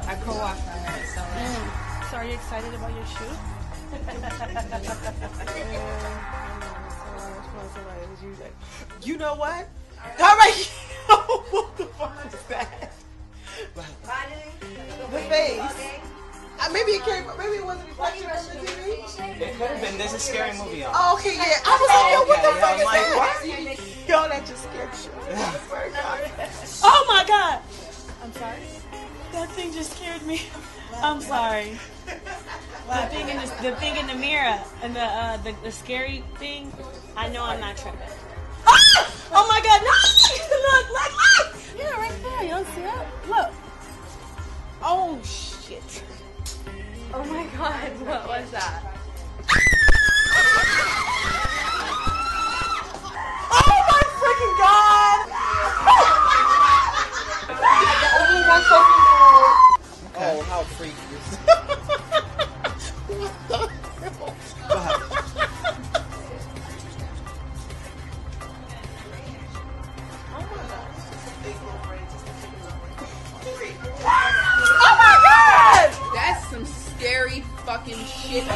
I co-walked on it, so. So are you excited about your shoot? You know what? All right. What the fuck is that? The face. Maybe it came. Maybe it wasn't reflected on the TV. It could have been. There's a scary movie on. Oh, okay, yeah. I was like, yo, what the fuck is like, that? what? Yo, that just scared the shit. Oh my god! I'm sorry. That thing just scared me. I'm sorry. The thing in the mirror and the scary thing. I know I'm not tripping. Ah! Oh my god! No! Look! Yeah, right there. You don't see it? Look. Oh shit! Oh my god! What was that? Oh my freaking god! Only one fucking ball. Oh, how freaky is that? What the hell? Go ahead. Oh my god! That's some scary fucking shit.